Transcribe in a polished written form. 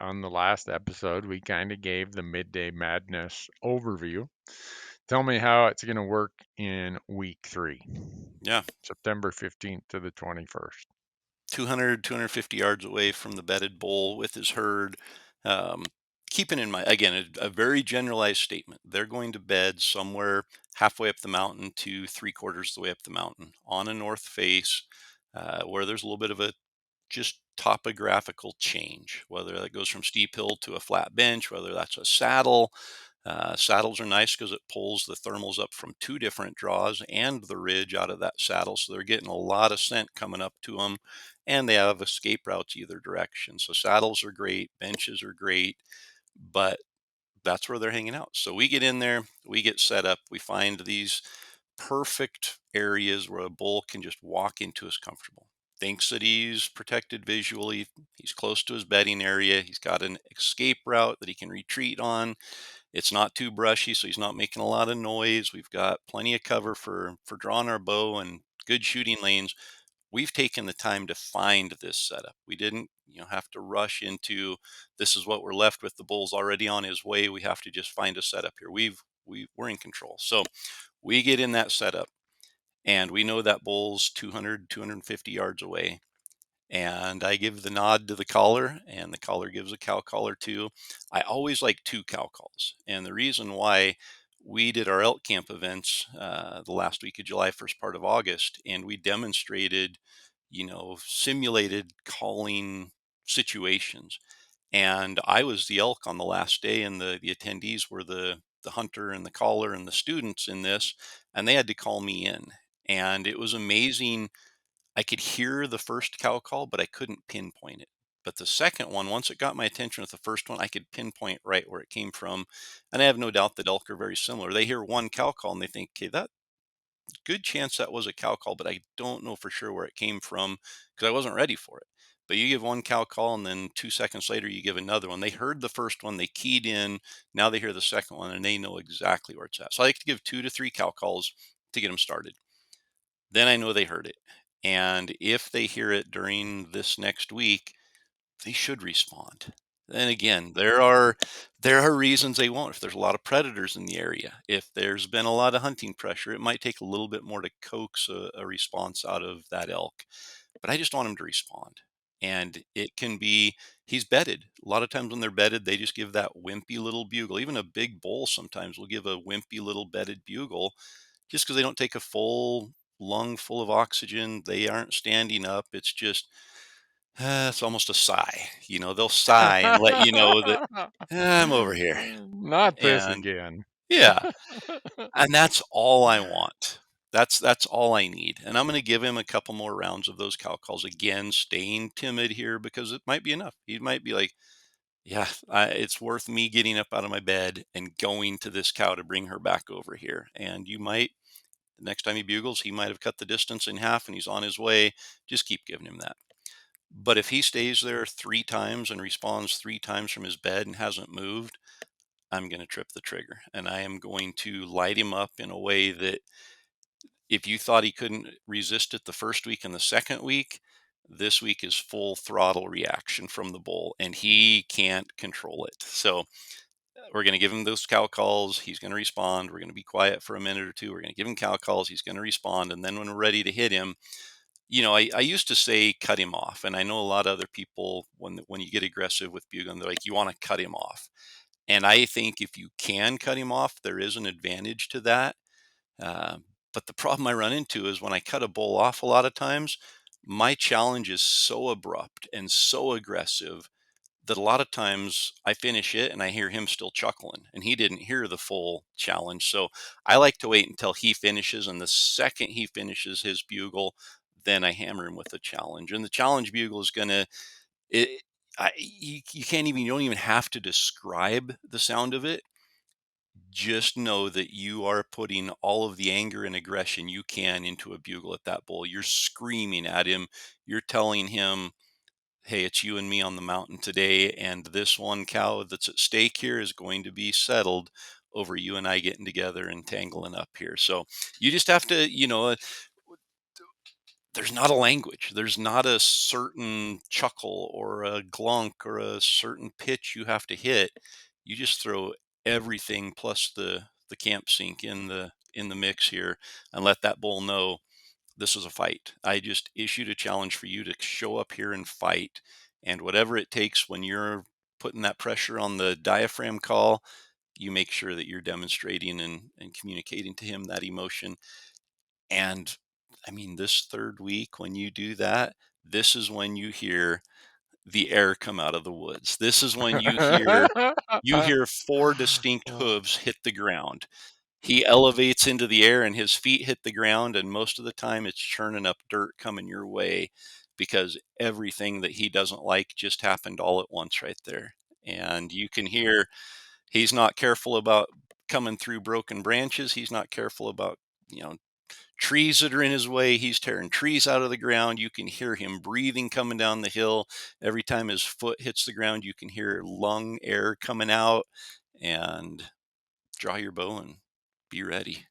on the last episode, we kind of gave the Midday Madness overview. Tell me how it's going to work in week 3, Yeah, September 15th to the 21st. 200, 250 yards away from the bedded bull with his herd. Um, Keeping in mind, again, a very generalized statement. They're going to bed somewhere halfway up the mountain to three-quarters of the way up the mountain on a north face, where there's a little bit of a just topographical change, whether that goes from steep hill to a flat bench, whether that's a saddle. Saddles are nice because it pulls the thermals up from two different draws and the ridge out of that saddle. So they're getting a lot of scent coming up to them, and they have escape routes either direction. So saddles are great, benches are great, but that's where they're hanging out. So we get in there, we get set up, we find these perfect areas where a bull can just walk into as comfortable. Thinks that he's protected visually, he's close to his bedding area, he's got an escape route that he can retreat on. It's not too brushy, so he's not making a lot of noise. We've got plenty of cover for drawing our bow and good shooting lanes. We've taken the time to find this setup. We didn't, have to rush into this is what we're left with. The bull's already on his way. We have to just find a setup here. We're in control. So we get in that setup and we know that bull's 200, 250 yards away. And I give the nod to the caller, and the caller gives a cow caller too. I always like two cow calls. And the reason why we did our elk camp events the last week of July, first part of August, and we demonstrated, simulated calling situations. And I was the elk on the last day, and the attendees were the hunter and the caller and the students in this, and they had to call me in. And it was amazing. I could hear the first cow call, but I couldn't pinpoint it. But the second one, once it got my attention with the first one, I could pinpoint right where it came from. And I have no doubt that elk are very similar. They hear one cow call and they think, okay, that good chance that was a cow call, but I don't know for sure where it came from because I wasn't ready for it. But you give one cow call and then 2 seconds later you give another one. They heard the first one, they keyed in, now they hear the second one and they know exactly where it's at. So I like to give 2 to 3 cow calls to get them started. Then I know they heard it. And if they hear it during this next week, they should respond. Then again, there are reasons they won't. If there's a lot of predators in the area, if there's been a lot of hunting pressure, it might take a little bit more to coax a response out of that elk. But I just want him to respond. And it can be he's bedded. A lot of times when they're bedded, they just give that wimpy little bugle. Even a big bull sometimes will give a wimpy little bedded bugle just because they don't take a full lung full of oxygen. They aren't standing up. It's just, it's almost a sigh. They'll sigh and let you know that I'm over here. Not this And again. yeah, and that's all I want. That's all I need. And I'm going to give him a couple more rounds of those cow calls again, staying timid here because it might be enough. He might be like, yeah, it's worth me getting up out of my bed and going to this cow to bring her back over here. And you might the next time he bugles, he might have cut the distance in half and he's on his way. Just keep giving him that. But if he stays there 3 times and responds 3 times from his bed and hasn't moved, I'm going to trip the trigger and I am going to light him up in a way that if you thought he couldn't resist it the first week and the second week, this week is full throttle reaction from the bull and he can't control it. So we're going to give him those cow calls. He's going to respond. We're going to be quiet for a minute or two. We're going to give him cow calls. He's going to respond. And then when we're ready to hit him, I used to say cut him off. And I know a lot of other people, when you get aggressive with bugling, they're like, you want to cut him off. And I think if you can cut him off, there is an advantage to that. Uh, but the problem I run into is when I cut a bull off a lot of times, my challenge is so abrupt and so aggressive that a lot of times I finish it and I hear him still chuckling and he didn't hear the full challenge. So I like to wait until he finishes. And the second he finishes his bugle, then I hammer him with the challenge. And the challenge bugle is going to, it, you can't even, you don't even have to describe the sound of it. Just know that you are putting all of the anger and aggression you can into a bugle at that bull. You're screaming at him. You're telling him, hey, it's you and me on the mountain today, and this one cow that's at stake here is going to be settled over you and I getting together and tangling up here. So you just have to, there's not a language. There's not a certain chuckle or a glunk or a certain pitch you have to hit. You just throw everything plus the camp sink in the mix here and let that bull know this is a fight. I just issued a challenge for you to show up here and fight. And whatever it takes when you're putting that pressure on the diaphragm call, you make sure that you're demonstrating and communicating to him that emotion. And I mean, this third week, when you do that, this is when you hear the air come out of the woods. This is when you hear four distinct Oh. hooves hit the ground. He elevates into the air and his feet hit the ground, and most of the time it's churning up dirt coming your way because everything that he doesn't like just happened all at once right there. And you can hear he's not careful about coming through broken branches. He's not careful about, you know, trees that are in his way. He's tearing trees out of the ground. You can hear him breathing coming down the hill. Every time his foot hits the ground, you can hear lung air coming out. And draw your bow and be ready.